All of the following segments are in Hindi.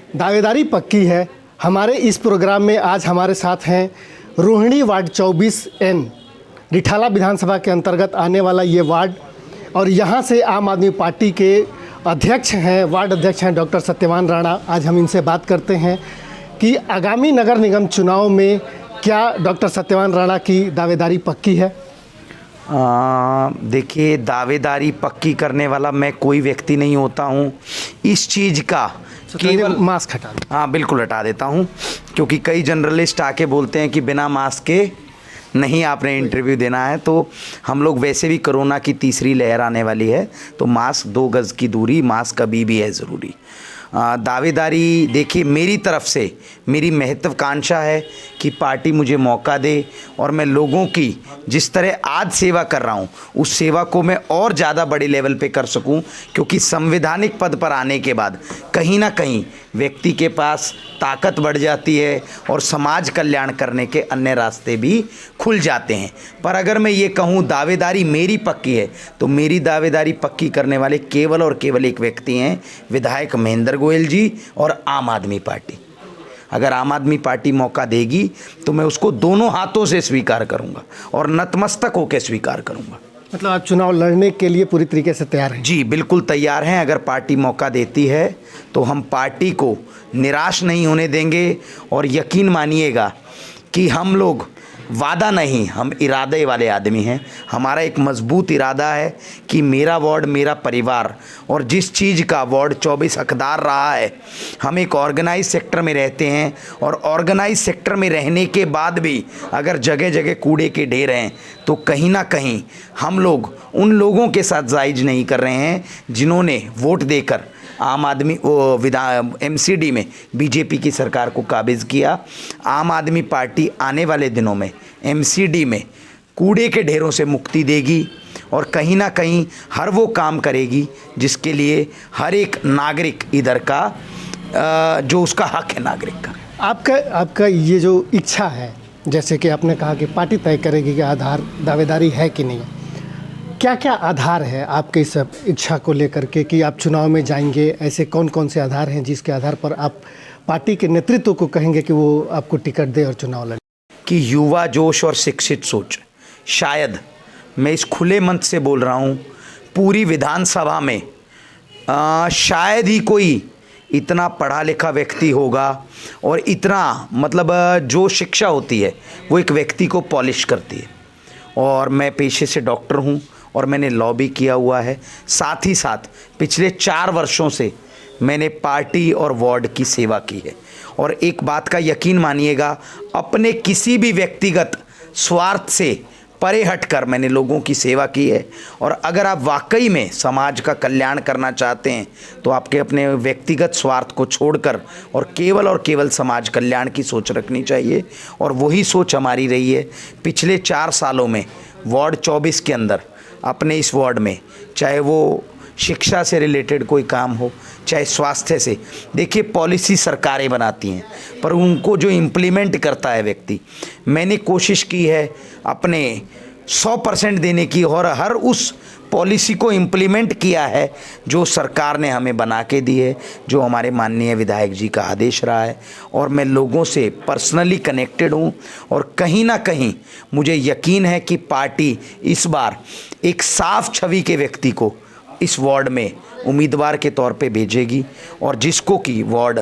दावेदारी पक्की है। हमारे इस प्रोग्राम में आज हमारे साथ हैं रोहिणी वार्ड 24N, रिठाला विधानसभा के अंतर्गत आने वाला ये वार्ड, और यहाँ से आम आदमी पार्टी के अध्यक्ष हैं, वार्ड अध्यक्ष हैं डॉक्टर सत्यवान राणा। आज हम इनसे बात करते हैं कि आगामी नगर निगम चुनाव में क्या डॉक्टर सत्यवान राणा की दावेदारी पक्की है। देखिए, दावेदारी पक्की करने वाला मैं कोई व्यक्ति नहीं होता हूँ। इस चीज़ का केवल मास्क हटा दो। हाँ, बिल्कुल हटा देता हूँ, क्योंकि कई जर्नलिस्ट आके बोलते हैं कि बिना मास्क के नहीं आपने इंटरव्यू देना है। तो हम लोग वैसे भी कोरोना की तीसरी लहर आने वाली है, तो मास्क, 2 गज़ की दूरी, मास्क अभी भी है ज़रूरी। दावेदारी देखिए, मेरी तरफ से मेरी महत्वाकांक्षा है कि पार्टी मुझे मौका दे और मैं लोगों की जिस तरह आज सेवा कर रहा हूँ उस सेवा को मैं और ज़्यादा बड़े लेवल पे कर सकूँ, क्योंकि संवैधानिक पद पर आने के बाद कहीं ना कहीं व्यक्ति के पास ताकत बढ़ जाती है और समाज कल्याण करने के अन्य रास्ते भी खुल जाते हैं। पर अगर मैं ये कहूँ दावेदारी मेरी पक्की है, तो मेरी दावेदारी पक्की करने वाले केवल और केवल एक व्यक्ति हैं, विधायक महेंद्र गोयल जी और आम आदमी पार्टी। अगर आम आदमी पार्टी मौका देगी तो मैं उसको दोनों हाथों से स्वीकार करूंगा और नतमस्तक होकर स्वीकार करूंगा। मतलब आप चुनाव लड़ने के लिए पूरी तरीके से तैयार हैं? जी, बिल्कुल तैयार हैं। अगर पार्टी मौका देती है तो हम पार्टी को निराश नहीं होने देंगे, और यकीन मानिएगा कि हम लोग वादा नहीं, हम इरादे वाले आदमी हैं। हमारा एक मजबूत इरादा है कि मेरा वार्ड मेरा परिवार, और जिस चीज़ का वार्ड 24 हकदार रहा है, हम एक ऑर्गेनाइज सेक्टर में रहते हैं, और ऑर्गेनाइज सेक्टर में रहने के बाद भी अगर जगह जगह कूड़े के ढेर हैं तो कहीं ना कहीं हम लोग उन लोगों के साथ जायज़ नहीं कर रहे हैं जिन्होंने वोट देकर आम आदमी MCD में बीजेपी की सरकार को काबिज किया। आम आदमी पार्टी आने वाले दिनों में MCD में कूड़े के ढेरों से मुक्ति देगी और कहीं ना कहीं हर वो काम करेगी जिसके लिए हर एक नागरिक इधर का जो उसका हक है नागरिक का। आपका ये जो इच्छा है, जैसे कि आपने कहा कि पार्टी तय करेगी कि आधार दावेदारी है कि नहीं, क्या क्या आधार है आपके इस इच्छा को लेकर के कि आप चुनाव में जाएंगे? ऐसे कौन कौन से आधार हैं जिसके आधार पर आप पार्टी के नेतृत्व को कहेंगे कि वो आपको टिकट दे और चुनाव लड़े? कि युवा जोश और शिक्षित सोच, शायद मैं इस खुले मंच से बोल रहा हूँ, पूरी विधानसभा में शायद ही कोई इतना पढ़ा लिखा व्यक्ति होगा और इतना मतलब जो शिक्षा होती है वो एक व्यक्ति को पॉलिश करती है। और मैं पेशे से डॉक्टर हूँ और मैंने लॉ भी किया हुआ है। साथ ही साथ पिछले 4 वर्षों से मैंने पार्टी और वार्ड की सेवा की है। और एक बात का यकीन मानिएगा, अपने किसी भी व्यक्तिगत स्वार्थ से परे हटकर मैंने लोगों की सेवा की है। और अगर आप वाकई में समाज का कल्याण करना चाहते हैं तो आपके अपने व्यक्तिगत स्वार्थ को छोड़कर और केवल समाज कल्याण की सोच रखनी चाहिए। और वही सोच हमारी रही है पिछले 4 सालों में। वार्ड 24 के अंदर अपने इस वार्ड में, चाहे वो शिक्षा से रिलेटेड कोई काम हो, चाहे स्वास्थ्य से, देखिए पॉलिसी सरकारें बनाती हैं पर उनको जो इम्प्लीमेंट करता है व्यक्ति, मैंने कोशिश की है अपने 100% देने की और हर उस पॉलिसी को इम्प्लीमेंट किया है जो सरकार ने हमें बना के दी है, जो हमारे माननीय विधायक जी का आदेश रहा है। और मैं लोगों से पर्सनली कनेक्टेड हूँ और कहीं ना कहीं मुझे यकीन है कि पार्टी इस बार एक साफ छवि के व्यक्ति को इस वार्ड में उम्मीदवार के तौर पे भेजेगी, और जिसको कि वार्ड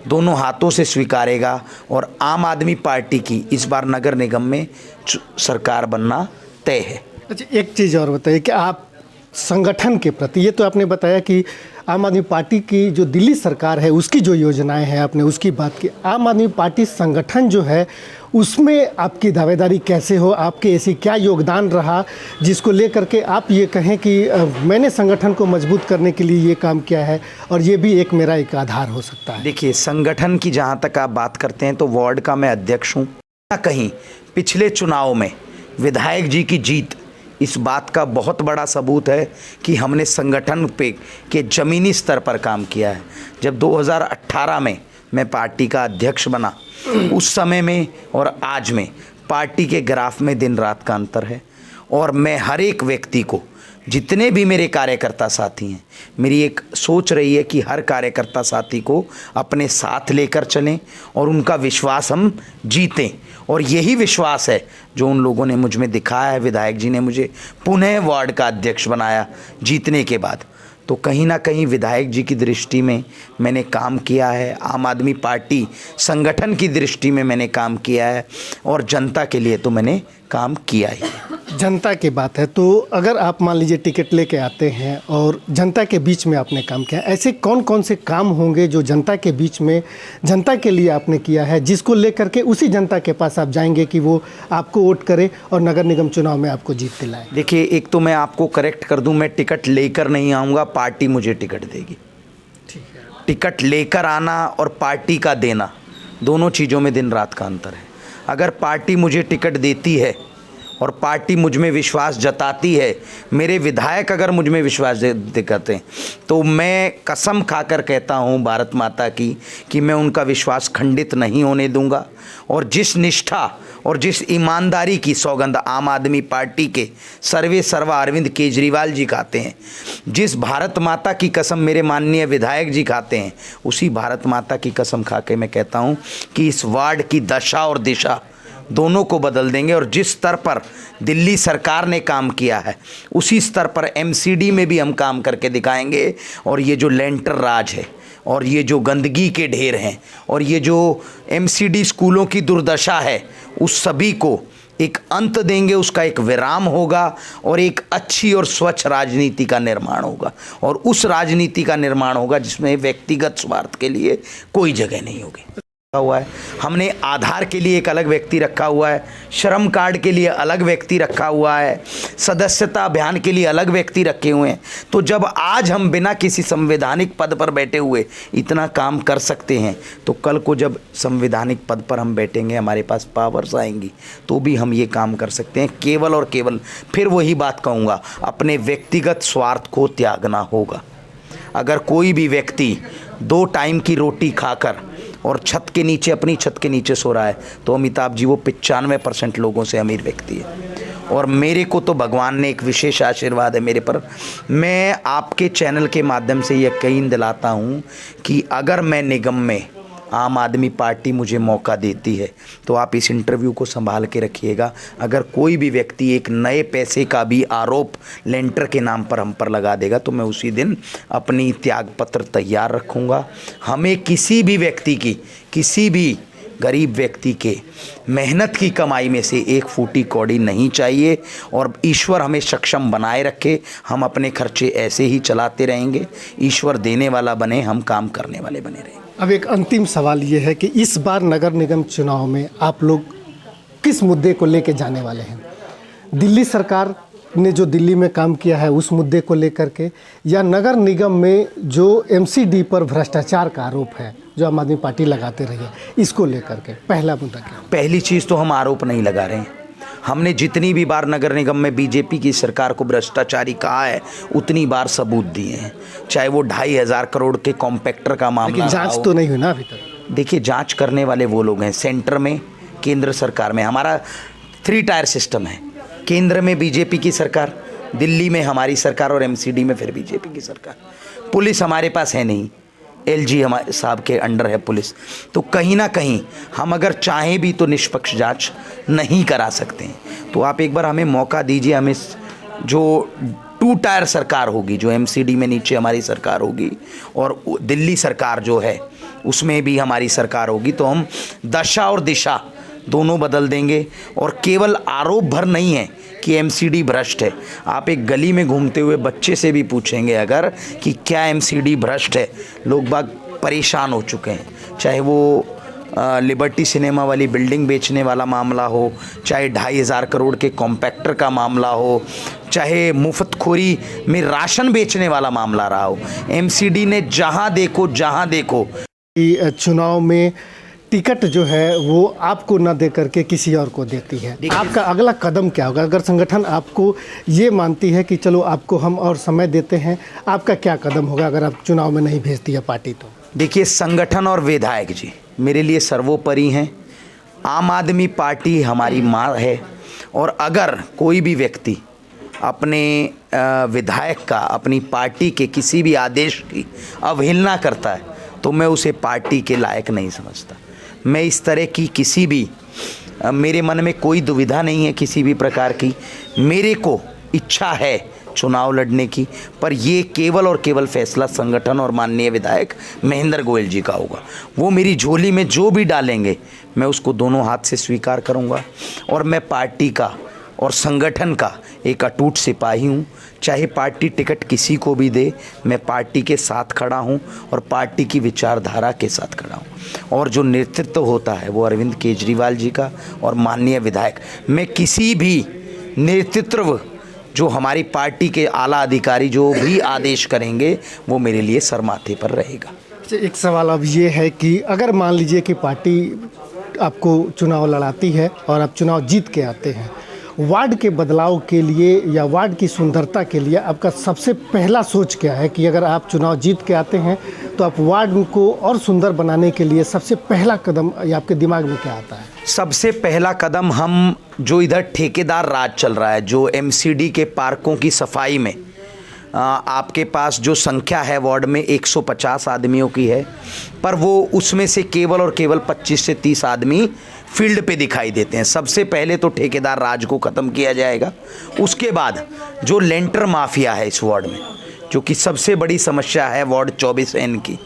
दोनों हाथों से स्वीकारेगा और आम आदमी पार्टी की इस बार नगर निगम में सरकार बनना तय है। अच्छा, एक चीज़ और बताइए कि आप संगठन के प्रति, ये तो आपने बताया कि आम आदमी पार्टी की जो दिल्ली सरकार है उसकी जो योजनाएं हैं आपने उसकी बात की, आम आदमी पार्टी संगठन जो है उसमें आपकी दावेदारी कैसे हो? आपके ऐसी क्या योगदान रहा जिसको लेकर के आप ये कहें कि मैंने संगठन को मजबूत करने के लिए ये काम किया है और ये भी एक मेरा एक आधार हो सकता है? देखिए, संगठन की जहाँ तक आप बात करते हैं तो वार्ड का मैं अध्यक्ष हूँ। कहीं पिछले चुनाव में विधायक जी की जीत इस बात का बहुत बड़ा सबूत है कि हमने संगठन पे के ज़मीनी स्तर पर काम किया है। जब 2018 में मैं पार्टी का अध्यक्ष बना, उस समय में और आज में पार्टी के ग्राफ में दिन रात का अंतर है। और मैं हर एक व्यक्ति को जितने भी मेरे कार्यकर्ता साथी हैं, मेरी एक सोच रही है कि हर कार्यकर्ता साथी को अपने साथ लेकर चलें और उनका विश्वास हम जीतें। और यही विश्वास है जो उन लोगों ने मुझ में दिखाया है। विधायक जी ने मुझे पुनः वार्ड का अध्यक्ष बनाया जीतने के बाद, तो कहीं ना कहीं विधायक जी की दृष्टि में मैंने काम किया है, आम आदमी पार्टी संगठन की दृष्टि में मैंने काम किया है, और जनता के लिए तो मैंने काम किया ही है। जनता की बात है, तो अगर आप मान लीजिए टिकट लेके आते हैं और जनता के बीच में आपने काम किया, ऐसे कौन कौन से काम होंगे जो जनता के बीच में जनता के लिए आपने किया है, जिसको लेकर के उसी जनता के पास आप जाएंगे कि वो आपको वोट करे और नगर निगम चुनाव में आपको जीत दिलाए? देखिए, एक तो मैं आपको करेक्ट कर दूं, मैं टिकट लेकर नहीं आऊँगा, पार्टी मुझे टिकट देगी। टिकट लेकर आना और पार्टी का देना, दोनों चीज़ों में दिन रात का अंतर है। अगर पार्टी मुझे टिकट देती है और पार्टी मुझ में विश्वास जताती है, मेरे विधायक अगर मुझ में विश्वास दिखाते हैं, तो मैं कसम खाकर कहता हूं भारत माता की कि मैं उनका विश्वास खंडित नहीं होने दूंगा। और जिस निष्ठा और जिस ईमानदारी की सौगंध आम आदमी पार्टी के सर्वे सर्वा अरविंद केजरीवाल जी खाते हैं, जिस भारत माता की कसम मेरे माननीय विधायक जी खाते हैं, उसी भारत माता की कसम खा के मैं कहता हूं कि इस वार्ड की दशा और दिशा दोनों को बदल देंगे। और जिस स्तर पर दिल्ली सरकार ने काम किया है, उसी स्तर पर एमसीडी में भी हम काम करके दिखाएंगे। और ये जो लेंटर राज है, और ये जो गंदगी के ढेर हैं, और ये जो एमसीडी स्कूलों की दुर्दशा है, उस सभी को एक अंत देंगे, उसका एक विराम होगा और एक अच्छी और स्वच्छ राजनीति का निर्माण होगा। और उस राजनीति का निर्माण होगा जिसमें व्यक्तिगत स्वार्थ के लिए कोई जगह नहीं होगी। हुआ है, हमने आधार के लिए एक अलग व्यक्ति रखा हुआ है, श्रम कार्ड के लिए अलग व्यक्ति रखा हुआ है, सदस्यता अभियान के लिए अलग व्यक्ति रखे हुए हैं। तो जब आज हम बिना किसी संवैधानिक पद पर बैठे हुए इतना काम कर सकते हैं, तो कल को जब संवैधानिक पद पर हम बैठेंगे, हमारे पास पावर्स आएंगी, तो भी हम ये काम कर सकते हैं। केवल और केवल फिर वही बात कहूँगा, अपने व्यक्तिगत स्वार्थ को त्यागना होगा। अगर कोई भी व्यक्ति 2 टाइम की रोटी खाकर और छत के नीचे, अपनी छत के नीचे सो रहा है, तो अमिताभ जी वो 95% लोगों से अमीर व्यक्ति है। और मेरे को तो भगवान ने एक विशेष आशीर्वाद है मेरे पर। मैं आपके चैनल के माध्यम से यकीन दिलाता हूँ कि अगर मैं निगम में आम आदमी पार्टी मुझे मौका देती है, तो आप इस इंटरव्यू को संभाल के रखिएगा। अगर कोई भी व्यक्ति एक नए पैसे का भी आरोप लेंटर के नाम पर हम पर लगा देगा, तो मैं उसी दिन अपनी त्यागपत्र तैयार रखूँगा। हमें किसी भी व्यक्ति की, किसी भी गरीब व्यक्ति के मेहनत की कमाई में से एक फूटी कौड़ी नहीं चाहिए। और ईश्वर हमें सक्षम बनाए रखे, हम अपने खर्चे ऐसे ही चलाते रहेंगे। ईश्वर देने वाला बने, हम काम करने वाले बने रहें। अब एक अंतिम सवाल ये है कि इस बार नगर निगम चुनाव में आप लोग किस मुद्दे को लेकर जाने वाले हैं? दिल्ली सरकार ने जो दिल्ली में काम किया है उस मुद्दे को लेकर के, या नगर निगम में जो एमसीडी पर भ्रष्टाचार का आरोप है जो आम आदमी पार्टी लगाते रही है, इसको लेकर के पहला मुद्दा क्या? पहली चीज़ तो हम आरोप नहीं लगा रहे हैं। हमने जितनी भी बार नगर निगम में बीजेपी की सरकार को भ्रष्टाचारी कहा है, उतनी बार सबूत दिए हैं। चाहे वो 2,500 करोड़ के कॉम्पैक्टर का मामला, लेकिन जांच तो नहीं हुई ना अभी तक। देखिए, जांच करने वाले वो लोग हैं सेंटर में, केंद्र सरकार में। हमारा 3 टायर सिस्टम है। केंद्र में बीजेपी की सरकार, दिल्ली में हमारी सरकार, और एमसीडी में फिर बीजेपी की सरकार। पुलिस हमारे पास है नहीं, एलजी हमारे साहब के अंडर है पुलिस। तो कहीं ना कहीं हम अगर चाहें भी तो निष्पक्ष जांच नहीं करा सकते हैं। तो आप एक बार हमें मौका दीजिए। हमें जो 2 टायर सरकार होगी, जो एमसीडी में नीचे हमारी सरकार होगी, और दिल्ली सरकार जो है उसमें भी हमारी सरकार होगी, तो हम दशा और दिशा दोनों बदल देंगे। और केवल आरोप भर नहीं है कि एमसीडी भ्रष्ट है। आप एक गली में घूमते हुए बच्चे से भी पूछेंगे अगर कि क्या एमसीडी भ्रष्ट है, लोग बाग परेशान हो चुके हैं। चाहे वो लिबर्टी सिनेमा वाली बिल्डिंग बेचने वाला मामला हो, चाहे 2,500 करोड़ के कॉम्पैक्टर का मामला हो, चाहे मुफ्तखोरी में राशन बेचने वाला मामला रहा हो, एमसीडी ने जहां देखो कि चुनाव में टिकट जो है वो आपको न दे करके किसी और को देती है। आपका अगला कदम क्या होगा अगर संगठन आपको ये मानती है कि चलो आपको हम और समय देते हैं? आपका क्या कदम होगा अगर आप चुनाव में नहीं भेजती है पार्टी तो? देखिए, संगठन और विधायक जी मेरे लिए सर्वोपरि हैं। आम आदमी पार्टी हमारी माँ है। और अगर कोई भी व्यक्ति अपने विधायक का, अपनी पार्टी के किसी भी आदेश की अवहेलना करता है तो मैं उसे पार्टी के लायक नहीं समझता। मैं इस तरह की किसी भी, मेरे मन में कोई दुविधा नहीं है किसी भी प्रकार की। मेरे को इच्छा है चुनाव लड़ने की, पर ये केवल और केवल फैसला संगठन और माननीय विधायक महेंद्र गोयल जी का होगा। वो मेरी झोली में जो भी डालेंगे मैं उसको दोनों हाथ से स्वीकार करूंगा और मैं पार्टी का और संगठन का एक अटूट सिपाही हूँ। चाहे पार्टी टिकट किसी को भी दे, मैं पार्टी के साथ खड़ा हूँ और पार्टी की विचारधारा के साथ खड़ा हूँ। और जो नेतृत्व होता है वो अरविंद केजरीवाल जी का और माननीय विधायक, मैं किसी भी नेतृत्व, जो हमारी पार्टी के आला अधिकारी जो भी आदेश करेंगे वो मेरे लिए सर माथे पर रहेगा। एक सवाल अब ये है कि अगर मान लीजिए कि पार्टी आपको चुनाव लड़ाती है और आप चुनाव जीत के आते हैं, वार्ड के बदलाव के लिए या वार्ड की सुंदरता के लिए आपका सबसे पहला सोच क्या है कि अगर आप चुनाव जीत के आते हैं तो आप वार्ड को और सुंदर बनाने के लिए सबसे पहला कदम या आपके दिमाग में क्या आता है? सबसे पहला कदम, हम जो इधर ठेकेदार राज चल रहा है, जो एमसीडी के पार्कों की सफाई में आपके पास जो संख्या है वार्ड में 150 आदमियों की है, पर वो उसमें से केवल और केवल 25 से 30 आदमी फील्ड पे दिखाई देते हैं। सबसे पहले तो ठेकेदार राज को ख़त्म किया जाएगा। उसके बाद जो लेंटर माफिया है इस वार्ड में, जो कि सबसे बड़ी समस्या है वार्ड 24N की,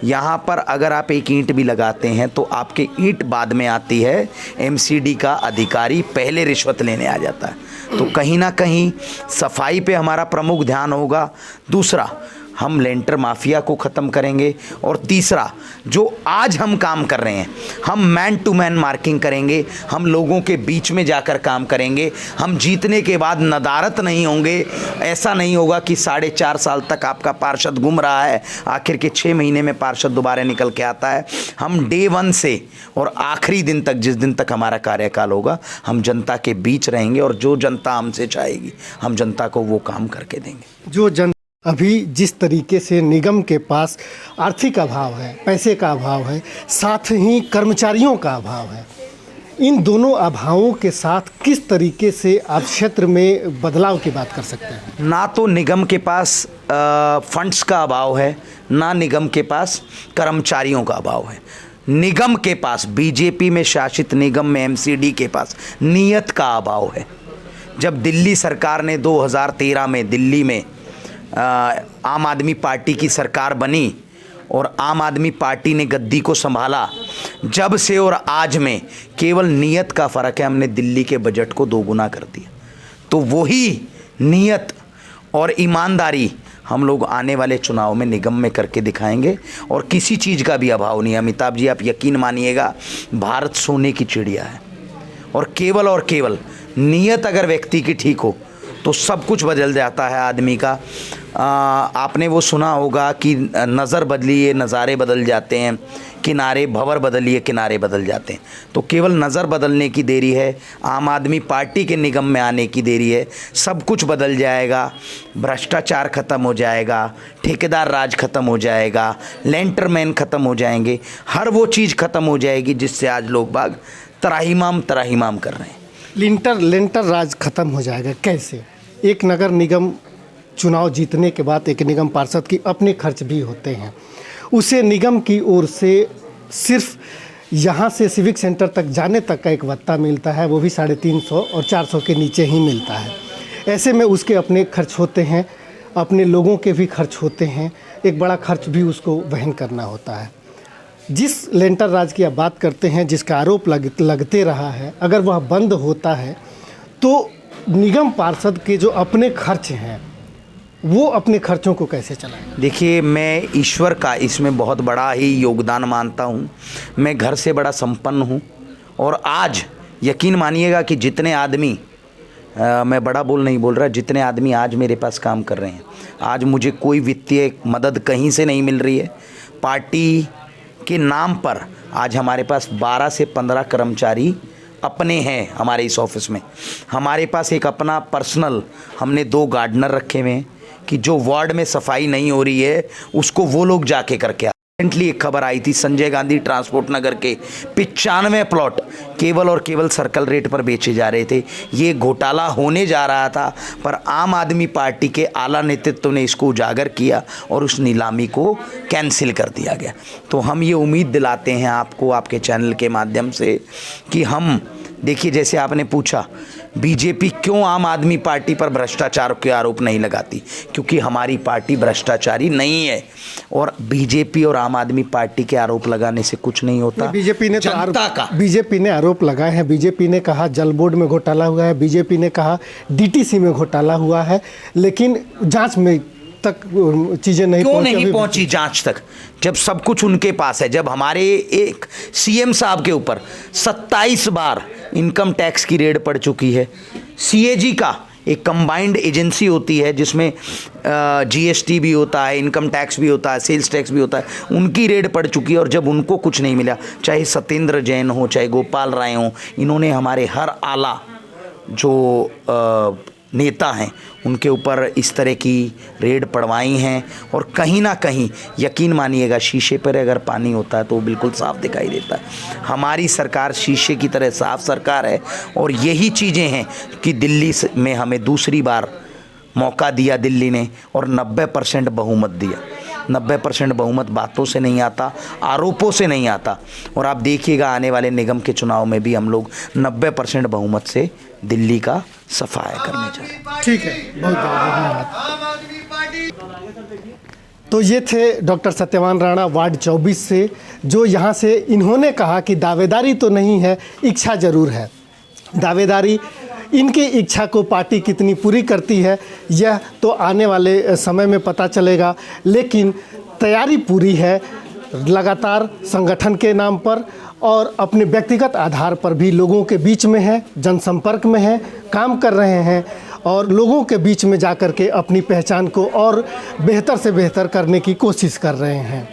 यहाँ पर अगर आप एक ईंट भी लगाते हैं तो आपके ईंट बाद में आती है, एमसीडी का अधिकारी पहले रिश्वत लेने आ जाता है। तो कहीं ना कहीं सफाई पे हमारा प्रमुख ध्यान होगा। दूसरा, हम लेंटर माफिया को ख़त्म करेंगे। और तीसरा, जो आज हम काम कर रहे हैं, हम मैन टू मैन मार्किंग करेंगे, हम लोगों के बीच में जाकर काम करेंगे। हम जीतने के बाद नदारत नहीं होंगे। ऐसा नहीं होगा कि 4.5 साल तक आपका पार्षद घूम रहा है, आखिर के 6 महीने में पार्षद दोबारा निकल के आता है। हम डे 1 से और आखिरी दिन तक, जिस दिन तक हमारा कार्यकाल होगा, हम जनता के बीच रहेंगे और जो जनता हमसे चाहेगी हम जनता को वो काम करके देंगे। जो अभी जिस तरीके से निगम के पास आर्थिक अभाव है, पैसे का अभाव है, साथ ही कर्मचारियों का अभाव है, इन दोनों अभावों के साथ किस तरीके से आप क्षेत्र में बदलाव की बात कर सकते हैं? ना तो निगम के पास फंड्स का अभाव है, ना निगम के पास कर्मचारियों का अभाव है। निगम के पास, बीजेपी में शासित निगम में, एमसीडी के पास नीयत का अभाव है। जब दिल्ली सरकार ने 2013 में दिल्ली में आम आदमी पार्टी की सरकार बनी और आम आदमी पार्टी ने गद्दी को संभाला, जब से और आज में केवल नीयत का फ़र्क है। हमने दिल्ली के बजट को 2 गुना कर दिया। तो वही नीयत और ईमानदारी हम लोग आने वाले चुनाव में निगम में करके दिखाएंगे और किसी चीज़ का भी अभाव नहीं है। अमिताभ जी, आप यकीन मानिएगा, भारत सोने की चिड़िया है और केवल नीयत अगर व्यक्ति की ठीक हो तो सब कुछ बदल जाता है आदमी का। आपने वो सुना होगा कि नज़र बदलिए नज़ारे बदल जाते हैं, किनारे भंवर बदलिए किनारे बदल जाते हैं। तो केवल नज़र बदलने की देरी है, आम आदमी पार्टी के निगम में आने की देरी है। सब कुछ बदल जाएगा, भ्रष्टाचार ख़त्म हो जाएगा, ठेकेदार राज ख़त्म हो जाएगा, लेंटरमैन ख़त्म हो जाएंगे, हर वो चीज़ ख़त्म हो जाएगी जिससे आज लोग बाग तराहिमाम कर रहे हैं। लेंटर राज खत्म हो जाएगा कैसे? एक नगर निगम चुनाव जीतने के बाद एक निगम पार्षद की अपने खर्च भी होते हैं, उसे निगम की ओर से सिर्फ यहाँ से सिविक सेंटर तक जाने तक का एक भत्ता मिलता है, वो भी 350 और 400 के नीचे ही मिलता है। ऐसे में उसके अपने खर्च होते हैं, अपने लोगों के भी खर्च होते हैं, एक बड़ा खर्च भी उसको वहन करना होता है। जिस लेंटर राज की आप बात करते हैं, जिसका आरोप लगते रहा है, अगर वह बंद होता है तो निगम पार्षद के जो अपने खर्च हैं वो अपने खर्चों को कैसे चलाएं? देखिए, मैं ईश्वर का इसमें बहुत बड़ा ही योगदान मानता हूँ। मैं घर से बड़ा संपन्न हूँ और आज यकीन मानिएगा कि जितने आदमी, मैं बड़ा नहीं बोल रहा, जितने आदमी आज मेरे पास काम कर रहे हैं, आज मुझे कोई वित्तीय मदद कहीं से नहीं मिल रही है। पार्टी के नाम पर आज हमारे पास 12 से 15 कर्मचारी अपने हैं हमारे इस ऑफिस में। हमारे पास एक अपना पर्सनल, हमने 2 गार्डनर रखे हुए हैं कि जो वार्ड में सफाई नहीं हो रही है उसको वो लोग जाके करके रिसेंटली एक खबर आई थी, संजय गांधी ट्रांसपोर्ट नगर के 95 प्लॉट केवल और केवल सर्कल रेट पर बेचे जा रहे थे। ये घोटाला होने जा रहा था, पर आम आदमी पार्टी के आला नेतृत्व ने इसको उजागर किया और उस नीलामी को कैंसिल कर दिया गया। तो हम ये उम्मीद दिलाते हैं आपको, आपके चैनल के माध्यम से, कि हम देखिए, जैसे आपने पूछा बीजेपी क्यों आम आदमी पार्टी पर भ्रष्टाचार के आरोप नहीं लगाती, क्योंकि हमारी पार्टी भ्रष्टाचारी नहीं है। और बीजेपी और आम आदमी पार्टी के आरोप लगाने से कुछ नहीं होता। बीजेपी ने जनता ने आरोप लगाए हैं। बीजेपी ने कहा जल बोर्ड में घोटाला हुआ है, बीजेपी ने कहा डीटीसी में घोटाला हुआ है, लेकिन जांच में तक चीजें नहीं क्यों नहीं पहुंची जांच तक, जब सब कुछ उनके पास है। जब हमारे एक सीएम साहब के ऊपर 27 बार इनकम टैक्स की रेड पड़ चुकी है, सीएजी का एक कंबाइंड एजेंसी होती है जिसमें जीएसटी भी होता है, इनकम टैक्स भी होता है, सेल्स टैक्स भी होता है, उनकी रेड पड़ चुकी है। और जब उनको कुछ नहीं मिला, चाहे सत्येंद्र जैन हो, चाहे गोपाल राय हो, इन्होंने हमारे हर आला जो नेता हैं उनके ऊपर इस तरह की रेड पड़वाई हैं। और कहीं ना कहीं यकीन मानिएगा, शीशे पर अगर पानी होता है तो वो बिल्कुल साफ दिखाई देता है। हमारी सरकार शीशे की तरह साफ सरकार है। और यही चीज़ें हैं कि दिल्ली में हमें दूसरी बार मौका दिया दिल्ली ने, और 90% बहुमत दिया। 90% बहुमत बातों से नहीं आता, आरोपों से नहीं आता। और आप देखिएगा आने वाले निगम के चुनाव में भी हम लोग 90% बहुमत से दिल्ली का सफाया करने जा रहे हैं। ठीक है, बहुत धन्यवाद। तो ये थे डॉक्टर सत्यवान राणा वार्ड 24 से, जो यहाँ से इन्होंने कहा कि दावेदारी तो नहीं है, इच्छा ज़रूर है। दावेदारी, इनकी इच्छा को पार्टी कितनी पूरी करती है यह तो आने वाले समय में पता चलेगा, लेकिन तैयारी पूरी है। लगातार संगठन के नाम पर और अपने व्यक्तिगत आधार पर भी लोगों के बीच में है, जनसंपर्क में है, काम कर रहे हैं और लोगों के बीच में जाकर के अपनी पहचान को और बेहतर से बेहतर करने की कोशिश कर रहे हैं।